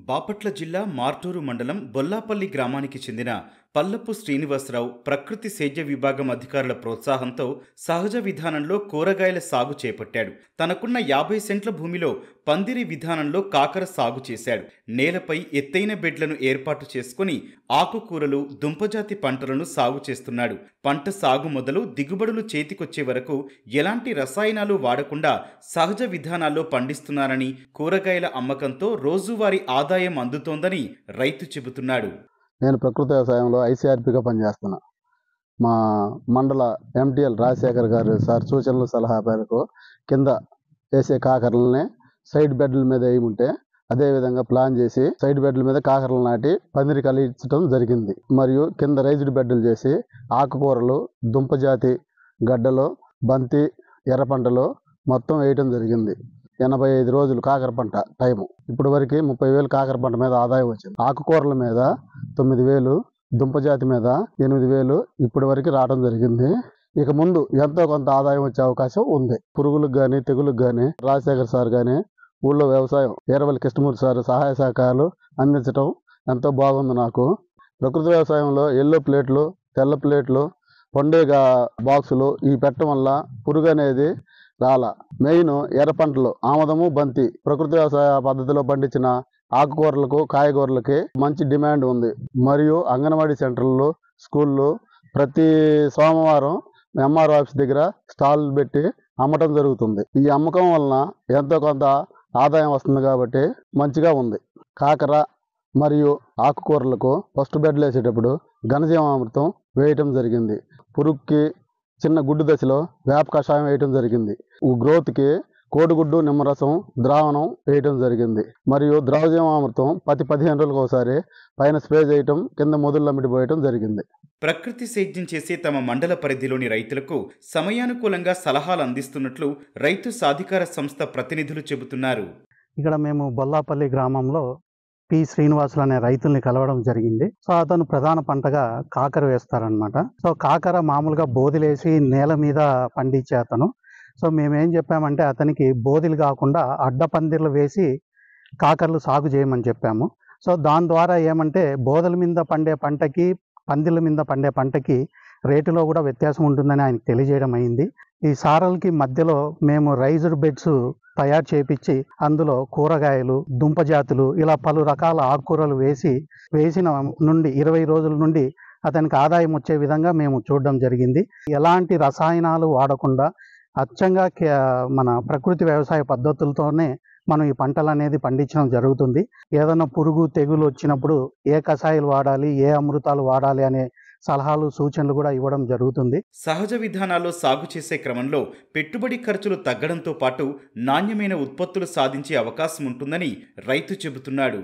బాపట్ల జిల్లా మార్టూరు మండలం బొల్లాపల్లి గ్రామానికి చెందిన పల్లపు శ్రీనివాసరావు ప్రకృతి సేద్య విభాగం అధికారుల ప్రోత్సాహంతో సహజ విధానంలో కూరగాయల సాగు చేపట్టాడు. తనకున్న 50 సెంట్ల భూమిలో పందిరి విధానంలో కాకర సాగు చేశాడు. నేలపై ఎత్తైన బెడ్లను ఏర్పాటు చేసుకుని ఆకుకూరలు, దుంపజాతి పంటలను సాగు చేస్తున్నాడు. పంట సాగు మొదలు దిగుబడులు చేతికొచ్చే వరకు ఎలాంటి రసాయనాలు వాడకుండా సహజ విధానాల్లో పండిస్తున్నారని, కూరగాయల అమ్మకంతో రోజువారీ ఆదాయం అందుతోందని రైతు చెబుతున్నాడు. నేను ప్రకృతి వ్యవసాయంలో ఐసీఆర్పీగా పనిచేస్తున్నా. మా మండల ఎంటీఎల్ రాజశేఖర్ గారు సార్ సూచనలు సలహా మేరకు కింద వేసే కాకరలని సైడ్ బెడ్ల మీద వేయమంటే అదేవిధంగా ప్లాన్ చేసి సైడ్ బెడ్ల మీద కాకరలు నాటి పందిరి కలిగించడం జరిగింది. మరియు కింద రైజ్డ్ బెడ్లు చేసి ఆకుకూరలు, దుంపజాతి గడ్డలు, బంతి, ఎర్ర పంటలు మొత్తం వేయటం జరిగింది. 85 రోజులు కాకర పంట టైము. ఇప్పటి వరకు 30,000 కాకర పంట మీద ఆదాయం వచ్చింది. ఆకుకూరల మీద 9,000, దుంపజాతి మీద 8,000 ఇప్పటి వరకు రావడం జరిగింది. ఇక ముందు ఎంతో కొంత ఆదాయం వచ్చే అవకాశం ఉంది. పురుగులకు కానీ తెగులకు కానీ రాజశేఖర్ సార్ కానీ ఊళ్ళో వ్యవసాయం ఏరవల్లి కృష్ణమూర్తి సార్ సహాయ సహకారాలు అందించడం ఎంతో బాగుంది. నాకు ప్రకృతి వ్యవసాయంలో ఎల్లో ప్లేట్లు, తెల్ల ప్లేట్లు, పండుగ బాక్సులు ఇవి పెట్టడం వల్ల పురుగు అనేది రాల. మెయిన్ ఎర్ర పంటలు ఆమదము, బంతి ప్రకృతి వ్యవసాయ పద్ధతిలో పండించిన ఆకుకూరలకు, కాయగూరలకి మంచి డిమాండ్ ఉంది. మరియు అంగన్వాడీ సెంటర్లు, స్కూళ్ళు ప్రతి సోమవారం ఎంఆర్ఓ ఆఫీస్ దగ్గర స్టాల్ పెట్టి అమ్మటం జరుగుతుంది. ఈ అమ్మకం వలన ఎంతో కొంత ఆదాయం వస్తుంది కాబట్టి మంచిగా ఉంది. కాకర మరియు ఆకుకూరలకు ఫస్ట్ బెడ్లు వేసేటప్పుడు ఘనజీవామృతం వేయటం జరిగింది. పురుగుకి చిన్న గుడ్డు దశలో వేప కషాయం వేయటం జరిగింది. గ్రోత్కి కోడిగుడ్డు, నిమ్మరసం ద్రావణం వేయటం జరిగింది. మరియు ద్రవజీవామృతం ప్రతి 15 రోజులకు ఒకసారి పైన స్ప్రే చేయటం, కింద మొదళ్ళు పోయటం జరిగింది. ప్రకృతి సేద్యం చేసే తమ మండల పరిధిలోని రైతులకు సమయానుకూలంగా సలహాలు అందిస్తున్నట్లు రైతు సాధికార సంస్థ ప్రతినిధులు చెబుతున్నారు. ఇక్కడ మేము బొల్లాపల్లి గ్రామంలో పి శ్రీనివాసులు అనే రైతుల్ని కలవడం జరిగింది. సో అతను ప్రధాన పంటగా కాకర వేస్తారనమాట. సో కాకర మామూలుగా బోదిలేసి నేల మీద పండించే అతను. సో మేమేం చెప్పామంటే అతనికి బోదిలు కాకుండా అడ్డ పందిర్లు వేసి కాకరలు సాగు చేయమని చెప్పాము. సో దాని ద్వారా ఏమంటే బోదల మీద పండే పంటకి, పందిళ్ళ మీద పండే పంటకి రేటులో కూడా వ్యత్యాసం ఉంటుందని ఆయనకు తెలియజేయడం అయింది. ఈ సారలకి మధ్యలో మేము రైజ్డ్ బెడ్స్ తయారు చేపించి అందులో కూరగాయలు, దుంపజాతులు ఇలా పలు రకాల ఆకుకూరలు వేసిన నుండి 20 రోజుల నుండి అతనికి ఆదాయం వచ్చే విధంగా మేము చూడడం జరిగింది. ఎలాంటి రసాయనాలు వాడకుండా అచ్చంగా మన ప్రకృతి వ్యవసాయ పద్ధతులతోనే మనం ఈ పంటలు అనేది పండించడం జరుగుతుంది. ఏదైనా పురుగు, తెగులు వచ్చినప్పుడు ఏ కషాయాలు వాడాలి, ఏ అమృతాలు వాడాలి అనే సలహాలు, సూచనలు కూడా ఇవ్వడం జరుగుతుంది. సహజ విధానాల్లో సాగు చేసే క్రమంలో పెట్టుబడి ఖర్చులు తగ్గడంతో పాటు నాణ్యమైన ఉత్పత్తులు సాధించే అవకాశం ఉంటుందని రైతు చెబుతున్నాడు.